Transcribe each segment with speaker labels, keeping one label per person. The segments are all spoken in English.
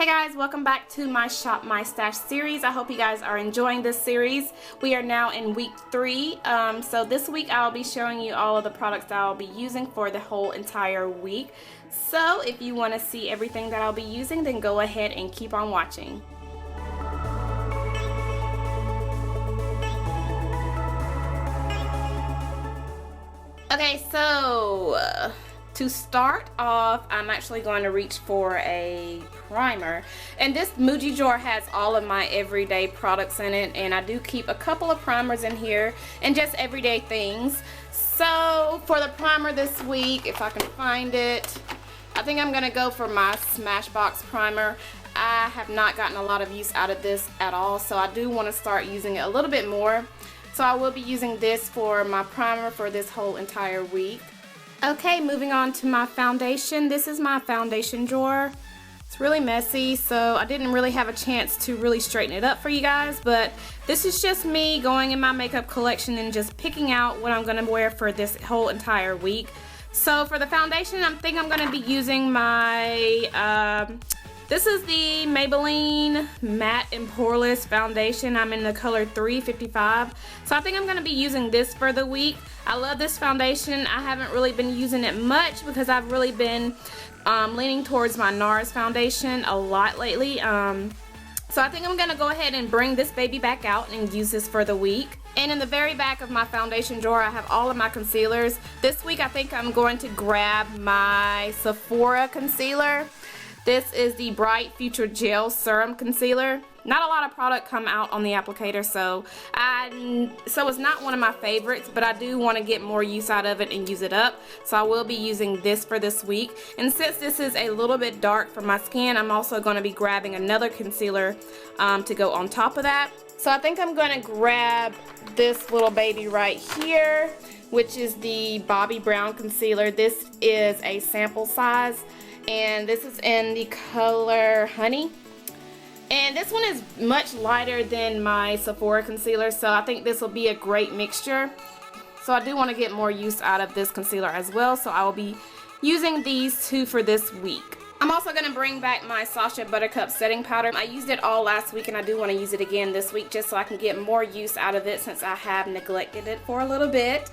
Speaker 1: Hey guys, welcome back to my Shop My Stash series. I hope you guys are enjoying this series. We are now in week 3. So this week I'll be showing you all of the products that I'll be using for the whole entire week. So if you want to see everything that I'll be using, then go ahead and keep on watching. Okay, so to start off, I'm actually going to reach for a primer, and this Muji drawer has all of my everyday products in it, and I do keep a couple of primers in here and just everyday things. So for the primer this week, if I can find it, I think I'm gonna go for my Smashbox primer. I have not gotten a lot of use out of this at all, so I do want to start using it a little bit more. So I will be using this for my primer for this whole entire week. Okay, moving on to my foundation. This is my foundation drawer. It's really messy, so I didn't really have a chance to really straighten it up for you guys, but this is just me going in my makeup collection and just picking out what I'm gonna wear for this whole entire week. So for the foundation, I think I'm gonna be using my, this is the Maybelline Matte and Poreless Foundation. I'm in the color 355. So I think I'm gonna be using this for the week. I love this foundation. I haven't really been using it much because I've really been leaning towards my NARS foundation a lot lately. So I think I'm gonna go ahead and bring this baby back out and use this for the week. And in the very back of my foundation drawer, I have all of my concealers. This week I think I'm going to grab my Sephora concealer. This is the Bright Future Gel Serum Concealer. Not a lot of product come out on the applicator, so it's not one of my favorites, but I do want to get more use out of it and use it up. So I will be using this for this week. And since this is a little bit dark for my skin, I'm also going to be grabbing another concealer to go on top of that. So I think I'm going to grab this little baby right here, which is the Bobbi Brown concealer. This is a sample size, and this is in the color Honey. And this one is much lighter than my Sephora concealer, so I think this will be a great mixture. So I do want to get more use out of this concealer as well, so I will be using these two for this week. I'm also going to bring back my Sacha Buttercup setting powder. I used it all last week and I do want to use it again this week just so I can get more use out of it since I have neglected it for a little bit.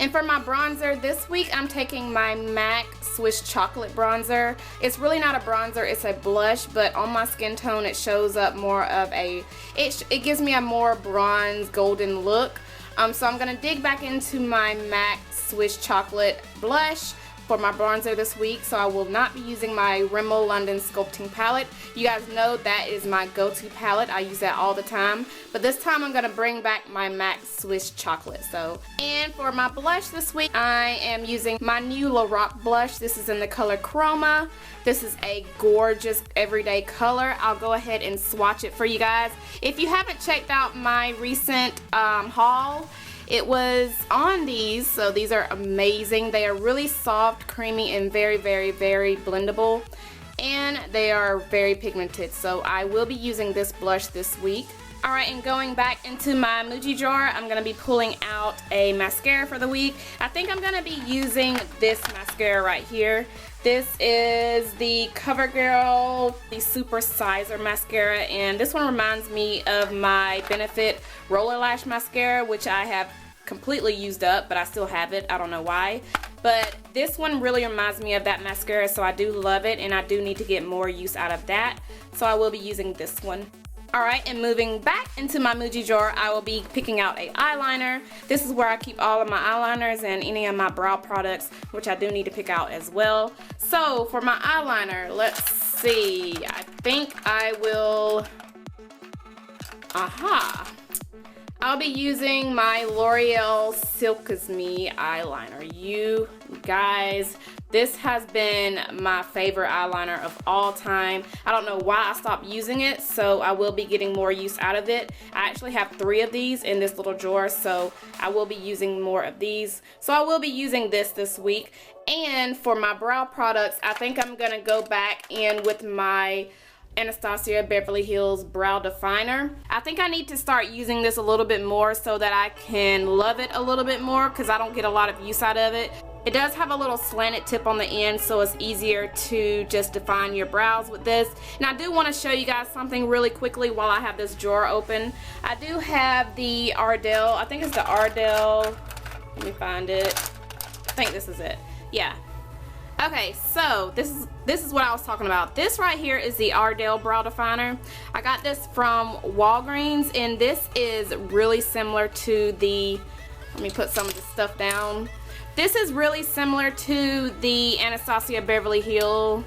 Speaker 1: And for my bronzer this week, I'm taking my MAC Swiss Chocolate Bronzer. It's really not a bronzer, it's a blush, but on my skin tone it shows up more of a, it gives me a more bronze golden look. So I'm going to dig back into my MAC Swiss Chocolate blush for my bronzer this week, so I will not be using my Rimmel London Sculpting palette. You guys know that is my go-to palette. I use that all the time, but this time I'm going to bring back my MAC Swiss Chocolate. And for my blush this week, I am using my new Lorac blush. This is in the color Chroma. This is a gorgeous everyday color. I'll go ahead and swatch it for you guys. If you haven't checked out my recent haul, it was on these, so these are amazing. They are really soft, creamy, and very, very, very blendable, and they are very pigmented, so I will be using this blush this week. Alright, and going back into my Muji drawer, I'm going to be pulling out a mascara for the week. I think I'm going to be using this mascara right here. This is the CoverGirl, the Super Sizer Mascara, and this one reminds me of my Benefit Roller Lash Mascara, which I have completely used up, but I still have it. I don't know why. But this one really reminds me of that mascara, so I do love it, and I do need to get more use out of that. So I will be using this one. Alright, and moving back into my Muji drawer, I will be picking out a eyeliner. This is where I keep all of my eyeliners and any of my brow products, which I do need to pick out as well. So for my eyeliner, let's see. I think I will, I'll be using my L'Oreal Silk Is Me eyeliner. You guys, this has been my favorite eyeliner of all time. I don't know why I stopped using it, so I will be getting more use out of it. I actually have 3 of these in this little drawer, so I will be using more of these. So I will be using this week. And for my brow products, I think I'm gonna go back in with my Anastasia Beverly Hills Brow Definer. I think I need to start using this a little bit more so that I can love it a little bit more, because I don't get a lot of use out of it. It does have a little slanted tip on the end, so it's easier to just define your brows with this. And I do want to show you guys something really quickly while I have this drawer open. I do have the Ardell, I think it's the Ardell, let me find it. I think this is it. Yeah. Okay, so this is what I was talking about. This right here is the Ardell brow definer. I got this from Walgreens, and this is really similar to the, let me put some of this stuff down. This is really similar to the Anastasia Beverly Hills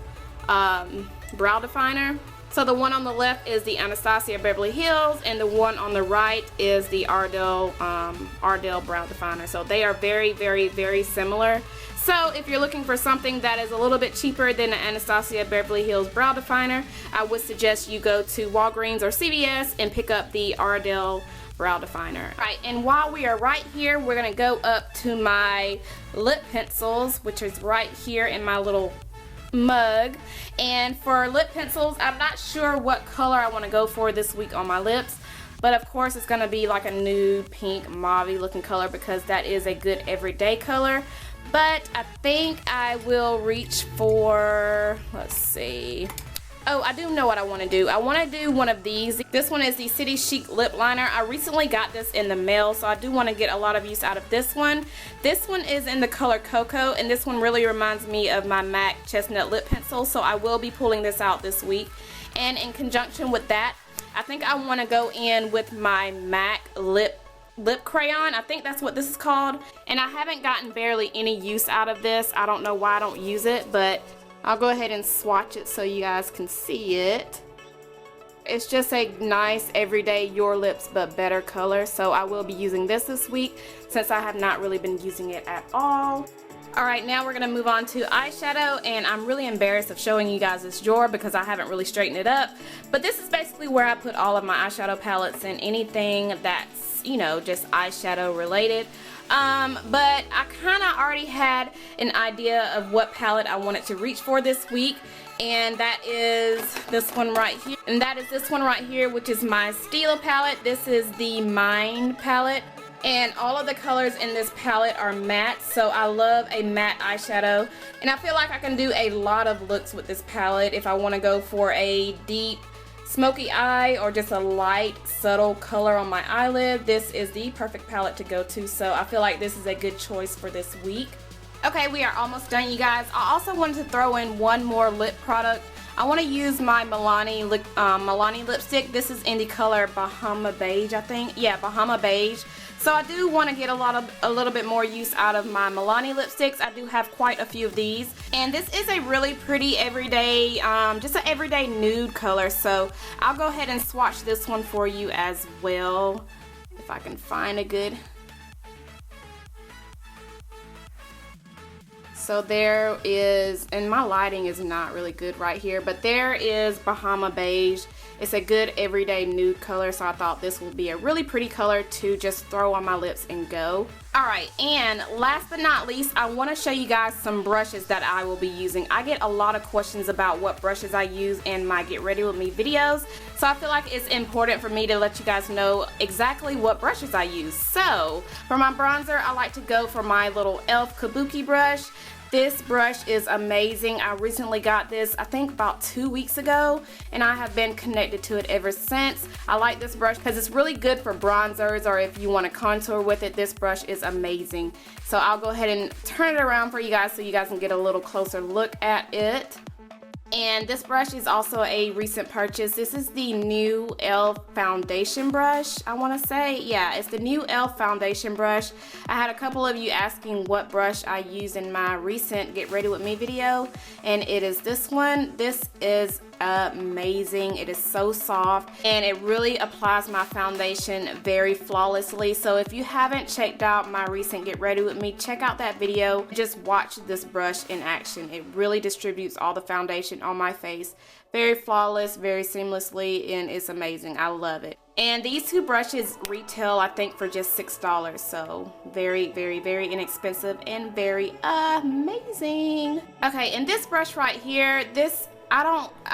Speaker 1: brow definer. So the one on the left is the Anastasia Beverly Hills, and the one on the right is the Ardell brow definer. So they are very, very, very similar. So if you're looking for something that is a little bit cheaper than the Anastasia Beverly Hills brow definer, I would suggest you go to Walgreens or CVS and pick up the Ardell brow definer. Alright, and while we are right here, we're going to go up to my lip pencils, which is right here in my little mug. And for lip pencils, I'm not sure what color I want to go for this week on my lips. But of course it's going to be like a nude pink mauve-y looking color because that is a good everyday color. But I think I will reach for, let's see. Oh, I do know what I want to do. I want to do one of these. This one is the City Chic lip liner. I recently got this in the mail, so I do want to get a lot of use out of this one. This one is in the color Cocoa, and this one really reminds me of my MAC Chestnut lip pencil, so I will be pulling this out this week. And in conjunction with that, I think I want to go in with my MAC lip crayon. I think that's what this is called. And I haven't gotten barely any use out of this. I don't know why I don't use it, but I'll go ahead and swatch it so you guys can see it. It's just a nice everyday Your Lips But Better color, so I will be using this week since I have not really been using it at all. Alright, now we're going to move on to eyeshadow, and I'm really embarrassed of showing you guys this drawer because I haven't really straightened it up. But this is basically where I put all of my eyeshadow palettes and anything that's, you know, just eyeshadow related. But I kind of already had an idea of what palette I wanted to reach for this week, and that is this one right here. And that is this one right here, which is my Stila palette. This is the Mind palette. And all of the colors in this palette are matte, so I love a matte eyeshadow. And I feel like I can do a lot of looks with this palette if I want to go for a deep smoky eye or just a light subtle color on my eyelid. This is the perfect palette to go to, so I feel like this is a good choice for this week. Okay, we are almost done, you guys. I also wanted to throw in one more lip product. I want to use my Milani lipstick. This is in the color Bahama Beige, I think. Yeah, Bahama Beige. So I do want to get a little bit more use out of my Milani lipsticks. I do have quite a few of these. And this is a really pretty everyday, just an everyday nude color. So I'll go ahead and swatch this one for you as well, if I can find a good. So there is, and my lighting is not really good right here, but there is Bahama Beige. It's a good everyday nude color, so I thought this would be a really pretty color to just throw on my lips and go. Alright, and last but not least, I want to show you guys some brushes that I will be using. I get a lot of questions about what brushes I use in my Get Ready With Me videos, so I feel like it's important for me to let you guys know exactly what brushes I use. So, for my bronzer, I like to go for my little e.l.f. Kabuki brush. This brush is amazing. I recently got this, I think about 2 weeks ago, and I have been connected to it ever since. I like this brush because it's really good for bronzers, or if you want to contour with it, this brush is amazing. So I'll go ahead and turn it around for you guys so you guys can get a little closer look at it. And this brush is also a recent purchase. This is the new e.l.f. foundation brush, I want to say. Yeah, it's the new e.l.f. foundation brush. I had a couple of you asking what brush I used in my recent Get Ready With Me video, and it is this one. This is amazing. It is so soft, and it really applies my foundation very flawlessly. So if you haven't checked out my recent Get Ready With Me, check out that video. Just watch this brush in action. It really distributes all the foundation on my face very flawless, very seamlessly, and it's amazing. I love it. And these two brushes retail, I think, for just $6, so very, very, very inexpensive and very amazing. Okay, and this brush right here, this I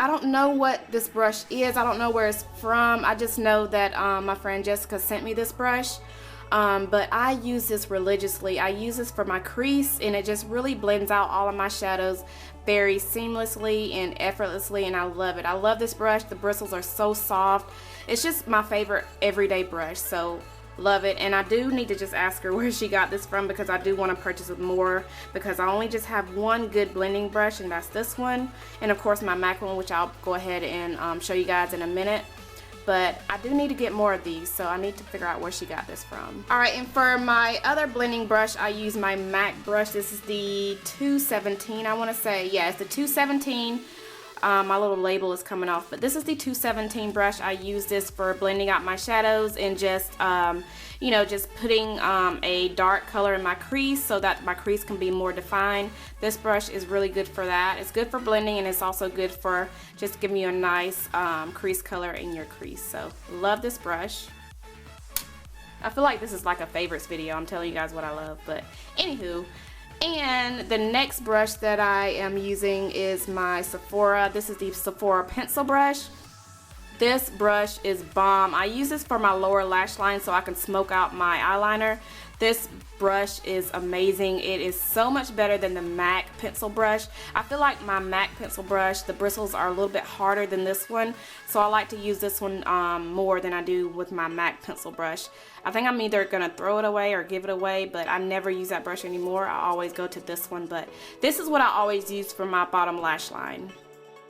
Speaker 1: don't know what this brush is. I don't know where it's from. I just know that my friend Jessica sent me this brush. but I use this religiously. I use this for my crease, and it just really blends out all of my shadows very seamlessly and effortlessly, and I love it. I love this brush. The bristles are so soft. It's just my favorite everyday brush, so love it. And I do need to just ask her where she got this from, because I do want to purchase more, because I only just have one good blending brush, and that's this one, and of course my MAC one, which I'll go ahead and show you guys in a minute. But I do need to get more of these, so I need to figure out where she got this from. Alright, and for my other blending brush, I use my MAC brush. This is the 217, I want to say. Yeah, it's the 217. My little label is coming off, but this is the 217 brush. I use this for blending out my shadows and just, you know, just putting a dark color in my crease so that my crease can be more defined. This brush is really good for that. It's good for blending, and it's also good for just giving you a nice crease color in your crease. So love this brush. I feel like this is like a favorites video. I'm telling you guys what I love, but anywho. And the next brush that I am using is my Sephora. This is the Sephora pencil brush. This brush is bomb. I use this for my lower lash line so I can smoke out my eyeliner. This brush is amazing. It is so much better than the MAC pencil brush. I feel like my MAC pencil brush, the bristles are a little bit harder than this one, so I like to use this one more than I do with my MAC pencil brush. I think I'm either gonna throw it away or give it away, but I never use that brush anymore. I always go to this one, but this is what I always use for my bottom lash line.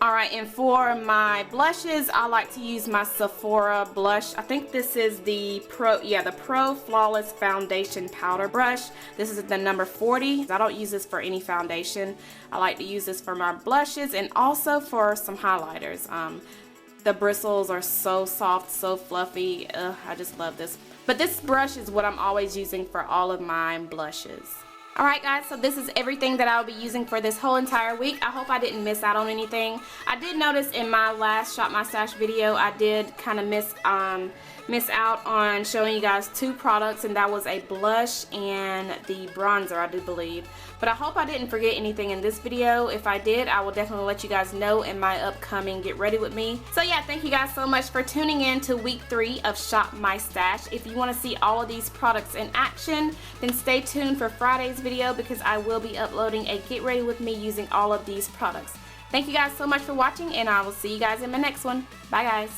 Speaker 1: Alright, and for my blushes, I like to use my Sephora blush. I think this is the Pro Flawless Foundation Powder Brush. This is the number 40. I don't use this for any foundation. I like to use this for my blushes and also for some highlighters. The bristles are so soft, so fluffy. I just love this. But this brush is what I'm always using for all of my blushes. Alright guys, so this is everything that I'll be using for this whole entire week. I hope I didn't miss out on anything. I did notice in my last Shop My Stash video, I did kind of miss out on showing you guys two products, and that was a blush and the bronzer, I do believe. But I hope I didn't forget anything in this video. If I did, I will definitely let you guys know in my upcoming Get Ready With Me. So yeah, thank you guys so much for tuning in to week 3 of Shop My Stash. If you want to see all of these products in action, then stay tuned for Friday's video, because I will be uploading a Get Ready With Me using all of these products. Thank you guys so much for watching, and I will see you guys in my next one. Bye guys.